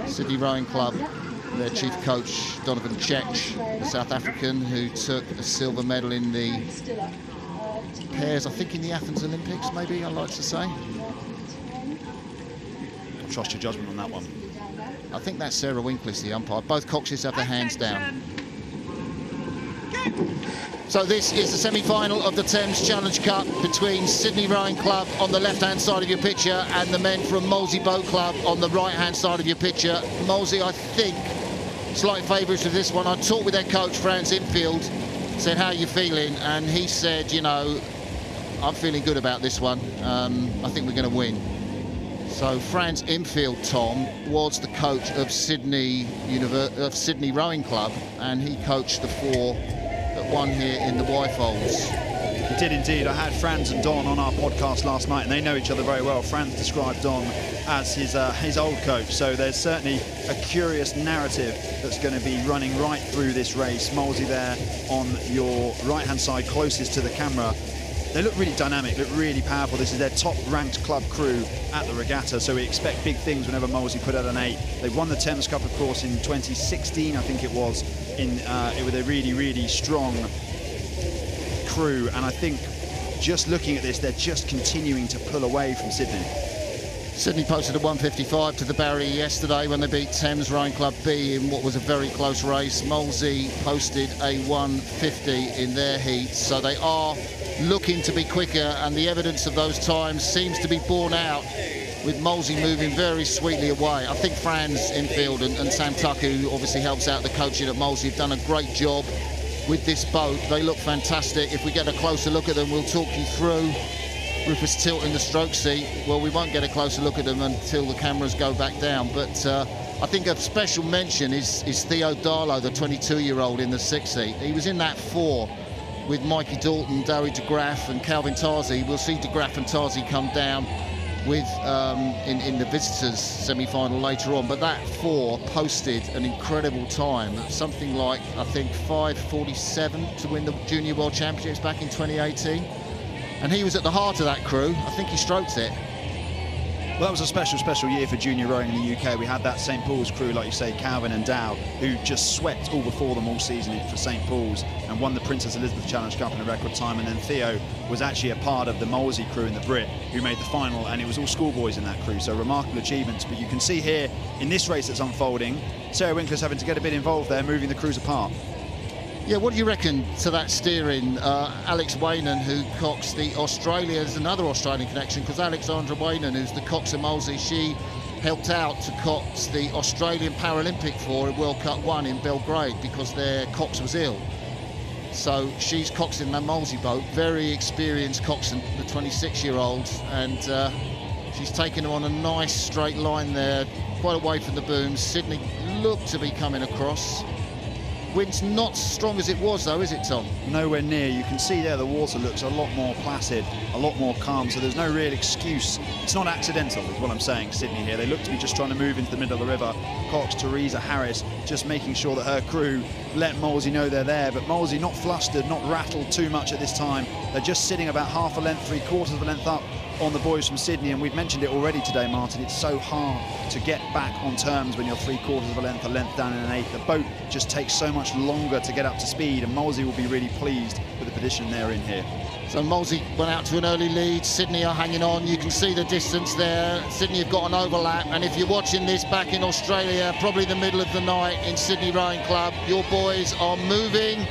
Sydney Rowing Club, their chief coach, Donovan Czech, the South African, who took a silver medal in the pairs, I think in the Athens Olympics, maybe, I'd like to say. I'll trust your judgment on that one. I think that's Sarah Winkless, the umpire. Both coxes have their hands down. So this is the semi-final of the Thames Challenge Cup between Sydney Rowing Club on the left-hand side of your picture and the men from Molesey Boat Club on the right-hand side of your picture. Molesey, I think, slight favourites with this one. I talked with their coach, Franz Infield, said, how are you feeling? And he said, you know, I'm feeling good about this one. I think we're going to win. So Franz Infield, Tom, was the coach of Sydney Rowing Club, and he coached the four that won here in the Y-Folds. He did indeed. I had Franz and Don on our podcast last night, and they know each other very well. Franz described Don as his old coach, so there's certainly a curious narrative that's going to be running right through this race. Molesey there on your right-hand side, closest to the camera. They look really dynamic, look really powerful. This is their top-ranked club crew at the regatta, so we expect big things whenever Molesey put out an 8. They won the Thames Cup, of course, in 2016, I think it was, with a really, really strong crew. And I think just looking at this, they're just continuing to pull away from Sydney. Sydney posted a 155 to the barrier yesterday when they beat Thames Rowing Club B in what was a very close race. Molesey posted a 150 in their heat, so they are looking to be quicker, and the evidence of those times seems to be borne out with Molesey moving very sweetly away. I think Franz Infield and Sam Tuck, who obviously helps out the coaching at Molesey, have done a great job with this boat. They look fantastic. If we get a closer look at them, we'll talk you through Rufus Tilt in the stroke seat. Well, we won't get a closer look at them until the cameras go back down, but I think a special mention is Theo Darlow, the 22-year-old in the 6th seat. He was in that 4 with Mikey Dalton, Dowie de Graaf and Calvin Tarzi. We'll see de Graaf and Tarzi come down with in the visitors semi-final later on, but that 4 posted an incredible time, something like, I think, 5:47 to win the Junior World Championships back in 2018. And he was at the heart of that crew. I think he stroked it. Well, that was a special year for junior rowing in the UK. We had that St Paul's crew, like you say, Calvin and Dow, who just swept all before them all season for St Paul's and won the Princess Elizabeth Challenge Cup in a record time. And then Theo was actually a part of the Molesey crew in the Brit, who made the final, and it was all schoolboys in that crew. So remarkable achievements. But you can see here in this race that's unfolding, Sarah Winkless having to get a bit involved there, moving the crews apart. Yeah, what do you reckon to that steering? Alex Waynon, who cocks the Australia, there's another Australian connection, because Alexandra Waynon, who's the cox of Molesey, she helped out to cox the Australian Paralympic 4 at World Cup 1 in Belgrade because their cox was ill. So she's coxing the Molesey boat, very experienced coxswain, the 26-year-old, and she's taken them on a nice straight line there, quite away from the booms. Sydney looked to be coming across. Wind's not strong as it was, though, is it, Tom? Nowhere near. You can see there the water looks a lot more placid, a lot more calm, so there's no real excuse. It's not accidental, is what I'm saying, Sydney here. They look to be just trying to move into the middle of the river. Cox, Teresa Harris, just making sure that her crew let Molesey know they're there, but Molesey not flustered, not rattled too much at this time. They're just sitting about half a length, 3/4 of a length up on the boys from Sydney, and we've mentioned it already today, Martin. It's so hard to get back on terms when you're 3/4 of a length down in an 8. The boat just takes so much longer to get up to speed, and Molesey will be really pleased with the position they're in here. So Molesey went out to an early lead. Sydney are hanging on. You can see the distance there. Sydney have got an overlap, and if you're watching this back in Australia, probably the middle of the night in Sydney Rowing Club, your boys are moving.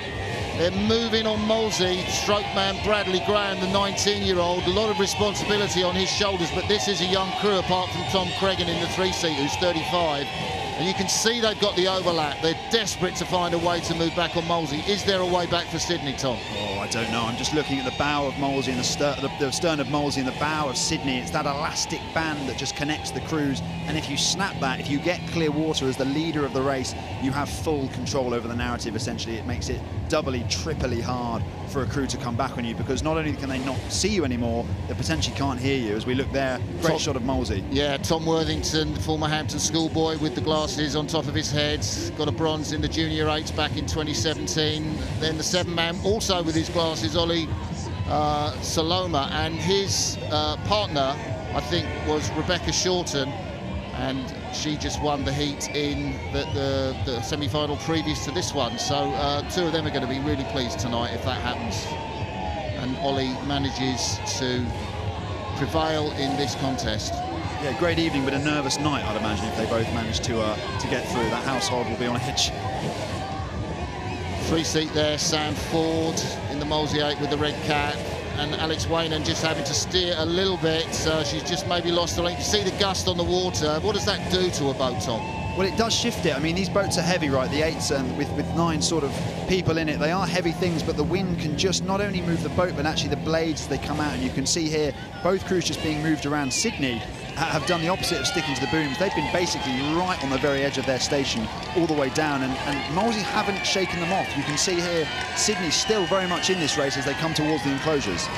They're moving on Molesey. Stroke man Bradley Graham, the 19-year-old, a lot of responsibility on his shoulders, but this is a young crew apart from Tom Cregan in the 3-seat, who's 35. And you can see they've got the overlap. They're desperate to find a way to move back on Molesey. Is there a way back for Sydney, Tom? Oh, I don't know. I'm just looking at the bow of Molesey and the stern of Molesey and the bow of Sydney. It's that elastic band that just connects the crews. And if you snap that, if you get clear water as the leader of the race, you have full control over the narrative, essentially. It makes it doubly, triply hard for a crew to come back on you, because not only can they not see you anymore, they potentially can't hear you. As we look there, great shot of Molesey. Yeah, Tom Worthington, former Hampton schoolboy with the glasses on top of his head, got a bronze in the Junior 8s back in 2017. Then the 7-man, also with his glasses, Ollie Saloma, and his partner, I think, was Rebecca Shorten, and she just won the heat in the semi-final previous to this one. So two of them are going to be really pleased tonight if that happens, and Ollie manages to prevail in this contest. Yeah, great evening, but a nervous night, I'd imagine, if they both manage to get through. That household will be on edge. Free seat there, Sam Ford in the Molesey 8 with the red cap, and Alex Waynon just having to steer a little bit. She's just maybe lost the link. You see the gust on the water. What does that do to a boat, Tom? Well, it does shift it. I mean, these boats are heavy, right? The 8s, and with 9 sort of people in it, they are heavy things, but the wind can just not only move the boat, but actually the blades, they come out, and you can see here both crews just being moved around. Sydney have done the opposite of sticking to the booms. They've been basically right on the very edge of their station all the way down, and Molesey haven't shaken them off. You can see here Sydney still very much in this race as they come towards the enclosures.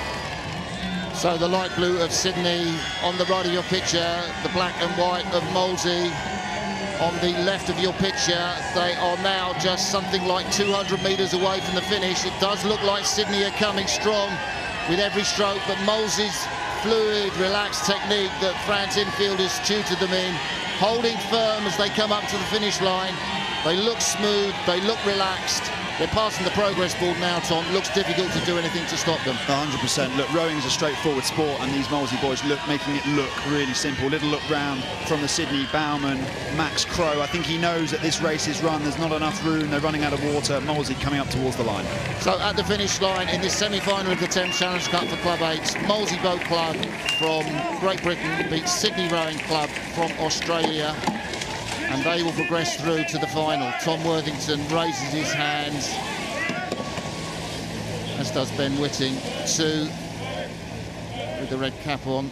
So the light blue of Sydney on the right of your picture, the black and white of Molesey on the left of your picture. They are now just something like 200 metres away from the finish. It does look like Sydney are coming strong with every stroke, but Molesey's fluid, relaxed technique that France infield has tutored them in, holding firm as they come up to the finish line. They look smooth, they look relaxed. They're passing the progress board now, Tom. Looks difficult to do anything to stop them. 100%. Look, rowing is a straightforward sport, and these Molesey boys making it look really simple. Little look round from the Sydney bowman, Max Crow. I think he knows that this race is run. There's not enough room. They're running out of water. Molesey coming up towards the line. So at the finish line in this semi-final of the Thames Challenge Cup for Club 8, Molesey Boat Club from Great Britain beats Sydney Rowing Club from Australia, and they will progress through to the final. Tom Worthington raises his hands, as does Ben Whitting, with the red cap on.